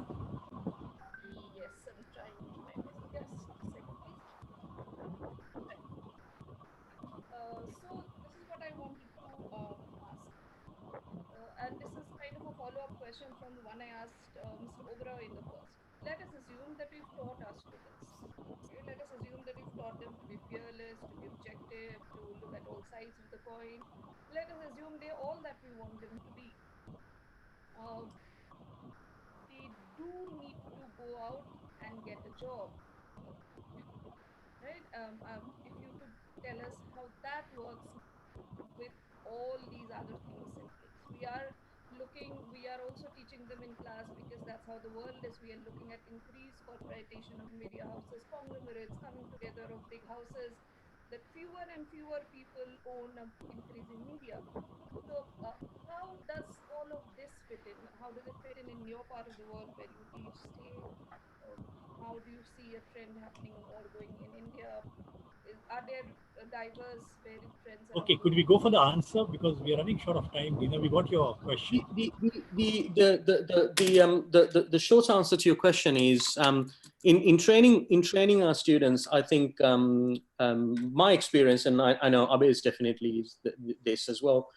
Yes, I'm trying my best. Just a second, please. Right. So this is what I wanted to ask. And this is kind of a follow-up question from the one I asked Mr. Oberoi in the first. Let us assume that we've taught our students. Okay, let us assume that we've taught them to be fearless, to be objective, to look at all sides of the coin. Let us assume they're all that we want them to be. They do need to go out and get a job, right? If you could tell us how that works with all these other things in place. We are also teaching them in class because that's how the world is. We are looking at increased corporatization of media houses, conglomerates coming together of big houses, that fewer and fewer people own increasing media. So how does all of this fit in? How does it fit in your part of the world where you teach, say, how do you see a trend happening or going in India? Are there diverse, varied trends around Okay, could we go for the answer because we are running short of time? Nina, we got your question. The short answer to your question is in training our students. I think my experience, and I know Abhay definitely is this as well.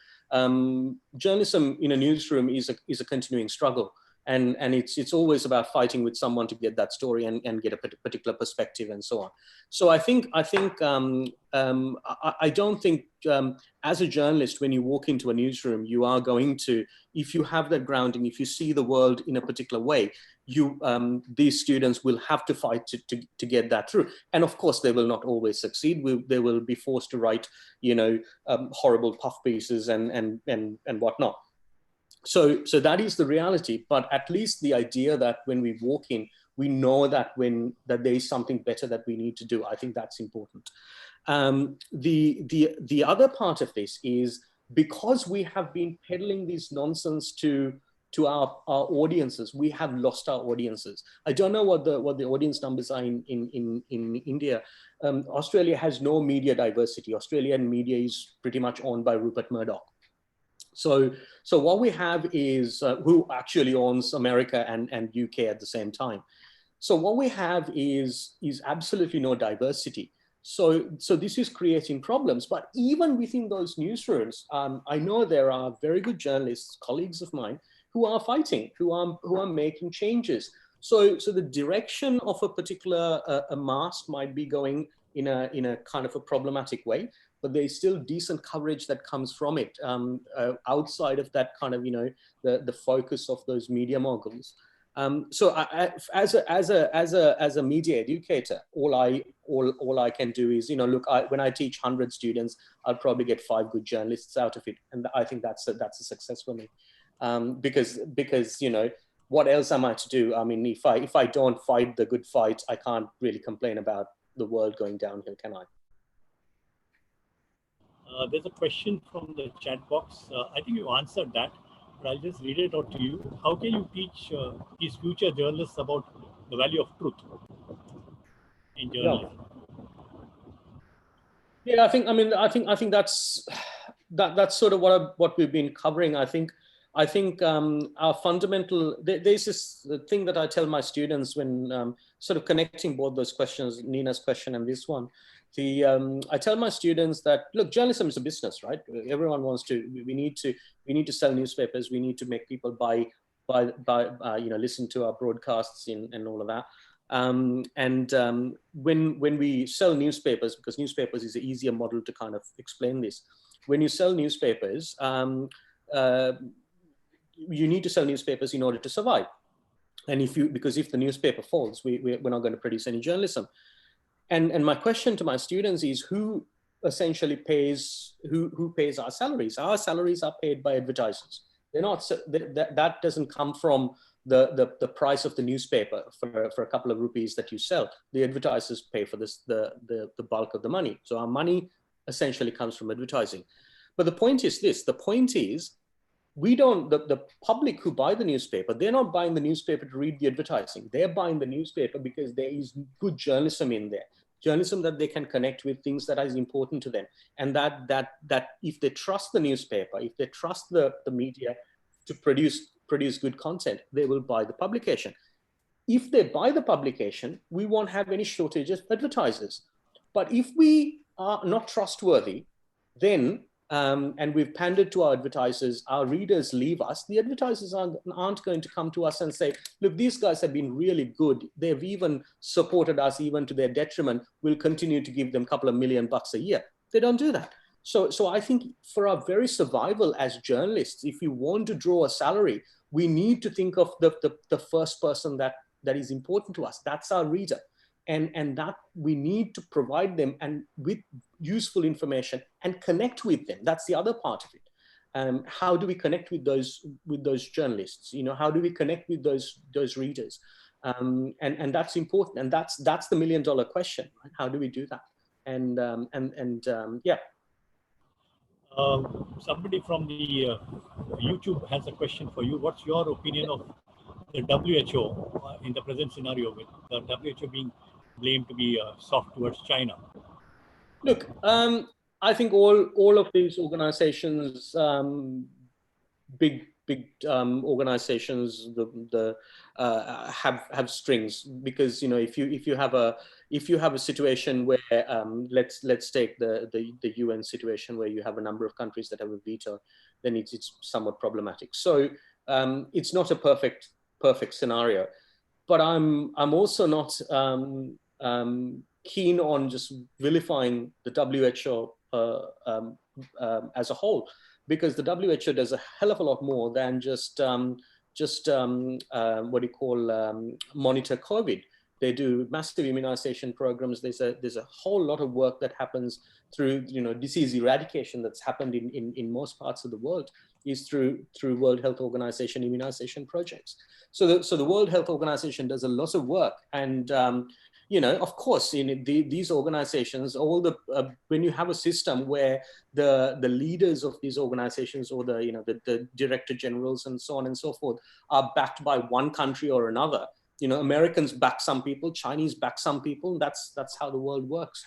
Journalism in a newsroom is a continuing struggle. And it's always about fighting with someone to get that story and get a particular perspective and so on. So I don't think as a journalist, when you walk into a newsroom, you are going to, if you have that grounding, if you see the world in a particular way, these students will have to fight to get that through. And of course, they will not always succeed. They will be forced to write, horrible puff pieces and whatnot. So that is the reality, but at least the idea that when we walk in, we know that that there is something better that we need to do. I think that's important. The other part of this is because we have been peddling this nonsense to our audiences, we have lost our audiences. I don't know what the audience numbers are in India. Australia has no media diversity. Australian media is pretty much owned by Rupert Murdoch. So what we have is who actually owns America and UK at the same time. So what we have is absolutely no diversity. So this is creating problems. But even within those newsrooms, I know there are very good journalists, colleagues of mine, who are fighting, who are making changes. So the direction of a particular a mast might be going in a kind of a problematic way, but there's still decent coverage that comes from it outside of that kind of, the focus of those media moguls. So as a media educator, all I can do is, look, when I teach 100 students, I'll probably get 5 good journalists out of it. And I think that's a success for me. Because what else am I to do? I mean, if I don't fight the good fight, I can't really complain about the world going downhill, can I? There's a question from the chat box. I think you answered that, but I'll just read it out to you. How can you teach these future journalists about the value of truth in journalism? Yeah, I think that's sort of what we've been covering. I think our fundamental, there's this thing that I tell my students when sort of connecting both those questions, Nina's question and this one. I tell my students that, look, journalism is a business, right? Everyone wants to. We need to sell newspapers. We need to make people buy listen to our broadcasts and all of that. When we sell newspapers, because newspapers is an easier model to kind of explain this. When you sell newspapers, you need to sell newspapers in order to survive. And because if the newspaper falls, we're not going to produce any journalism. And my question to my students is, who essentially pays our salaries? Our salaries are paid by advertisers. They're not, that doesn't come from the price of the newspaper for a couple of rupees that you sell. The advertisers pay for this, the bulk of the money. So our money essentially comes from advertising. But the point is this, the point is we don't, the public who buy the newspaper, they're not buying the newspaper to read the advertising. They're buying the newspaper because there is good journalism in there, journalism that they can connect with, things that is important to them. And that if they trust the newspaper, if they trust the media to produce good content, they will buy the publication. If they buy the publication, we won't have any shortage of advertisers. But if we are not trustworthy, then and we've pandered to our advertisers, our readers leave us, the advertisers aren't going to come to us and say, look, these guys have been really good. They've even supported us even to their detriment. We'll continue to give them a couple of $1 million a year. They don't do that. So I think for our very survival as journalists, if you want to draw a salary, we need to think of the first person that is important to us. That's our reader. And that we need to provide them and with useful information and connect with them. That's the other part of it. How do we connect with those journalists? You know, how do we connect with those readers? And that's important. And that's the $1 million question. Right? How do we do that? Yeah. Somebody from the YouTube has a question for you. What's your opinion of the WHO in the present scenario, with the WHO being blamed to be soft towards China? Look, I think all of these organizations, big organizations, have strings, because if you have a situation where let's take the UN situation where you have a number of countries that have a veto, then it's somewhat problematic. So it's not a perfect scenario, but I'm also not keen on just vilifying the WHO as a whole, because the WHO does a hell of a lot more than just monitor COVID. They do massive immunization programs. There's a whole lot of work that happens through disease eradication that's happened in most parts of the world is through World Health Organization immunization projects. So the World Health Organization does a lot of work, and of course, in these organizations, when you have a system where the leaders of these organizations or the director generals and so on and so forth are backed by one country or another, Americans back some people, Chinese back some people. That's how the world works.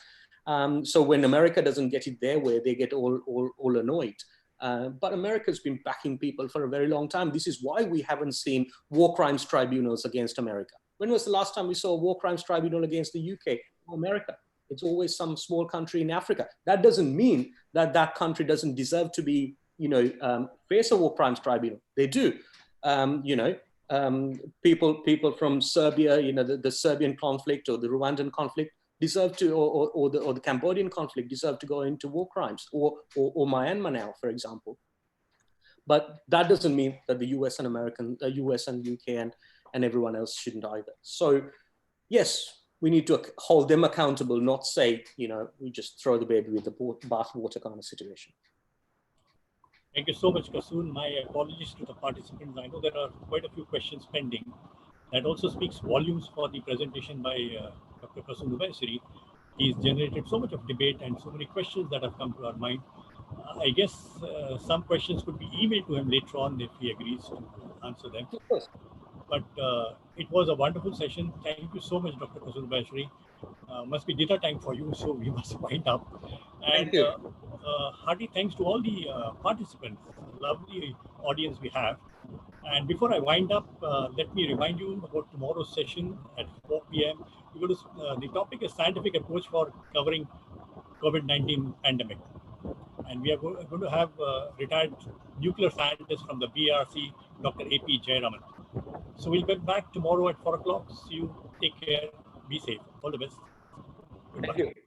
So when America doesn't get it their way, they get all annoyed. But America's been backing people for a very long time. This is why we haven't seen war crimes tribunals against America. When was the last time we saw a war crimes tribunal against the UK or America? It's always some small country in Africa. That doesn't mean that country doesn't deserve to be, face a war crimes tribunal. They do. People from Serbia, the Serbian conflict or the Rwandan conflict deserve to, or the Cambodian conflict deserve to go into war crimes, or Myanmar now, for example. But that doesn't mean that the US and UK and everyone else shouldn't either. So yes, we need to hold them accountable, not say, we just throw the baby with the bathwater kind of situation. Thank you so much, Kasun. My apologies to the participants. I know there are quite a few questions pending. That also speaks volumes for the presentation by Dr. Kasun Ubayasiri. He's generated so much of debate and so many questions that have come to our mind. I guess some questions could be emailed to him later on if he agrees to answer them. Of course. But it was a wonderful session. Thank you so much, Dr. Kasun Ubayasiri. Must be dinner time for you, so we must wind up. And hearty thanks to all the participants, lovely audience we have. And before I wind up, let me remind you about tomorrow's session at 4 p.m. The topic is scientific approach for covering COVID-19 pandemic. And we are going to have retired nuclear scientist from the BRC, Dr. A.P. Jayaraman. So we'll get back tomorrow at 4 o'clock. See you. Take care. Be safe. All the best. Goodbye. Thank you.